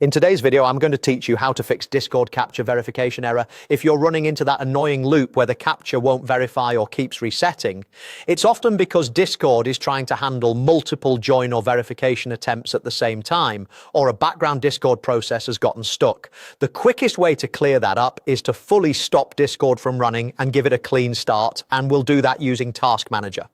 In today's video, I'm going to teach you how to fix Discord captcha verification error if you're running into that annoying loop where the captcha won't verify or keeps resetting. It's often because Discord is trying to handle multiple join or verification attempts at the same time, or a background Discord process has gotten stuck. The quickest way to clear that up is to fully stop Discord from running and give it a clean start, and we'll do that using Task Manager.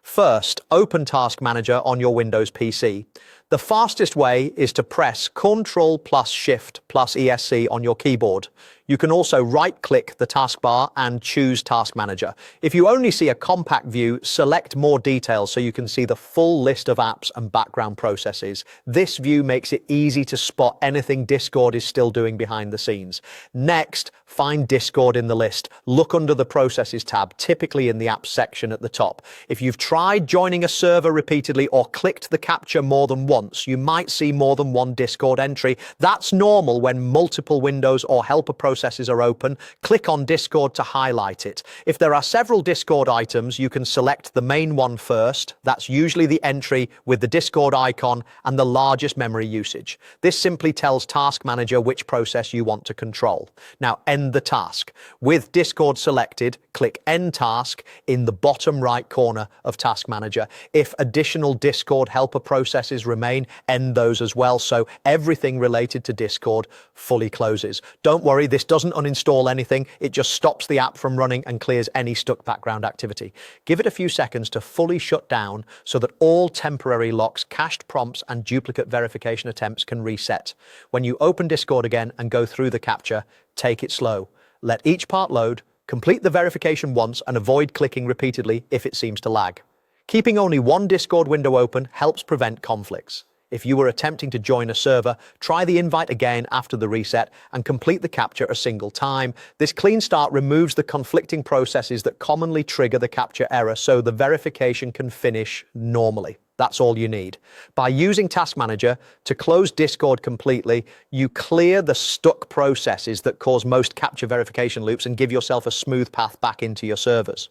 First, open Task Manager on your Windows PC. The fastest way is to press Ctrl plus Shift plus ESC on your keyboard. You can also right-click the taskbar and choose Task Manager. If you only see a compact view, select More Details so you can see the full list of apps and background processes. This view makes it easy to spot anything Discord is still doing behind the scenes. Next, find Discord in the list. Look under the Processes tab, typically in the Apps section at the top. If you've tried joining a server repeatedly or clicked the captcha more than once, you might see more than one Discord entry. That's normal when multiple windows or helper processes are open. Click on Discord to highlight it. If there are several Discord items, you can select the main one first. That's usually the entry with the Discord icon and the largest memory usage. This simply tells Task Manager which process you want to control. Now end the task. With Discord selected, click End Task in the bottom right corner of Task Manager. If additional Discord helper processes remain, end those as well, so everything related to Discord fully closes. Don't worry, this doesn't uninstall anything, it just stops the app from running and clears any stuck background activity. Give it a few seconds to fully shut down so that all temporary locks, cached prompts and duplicate verification attempts can reset. When you open Discord again and go through the captcha, take it slow. Let each part load, complete the verification once and avoid clicking repeatedly if it seems to lag. Keeping only one Discord window open helps prevent conflicts. If you were attempting to join a server, try the invite again after the reset and complete the captcha a single time. This clean start removes the conflicting processes that commonly trigger the captcha error so the verification can finish normally. That's all you need. By using Task Manager to close Discord completely, you clear the stuck processes that cause most captcha verification loops and give yourself a smooth path back into your servers.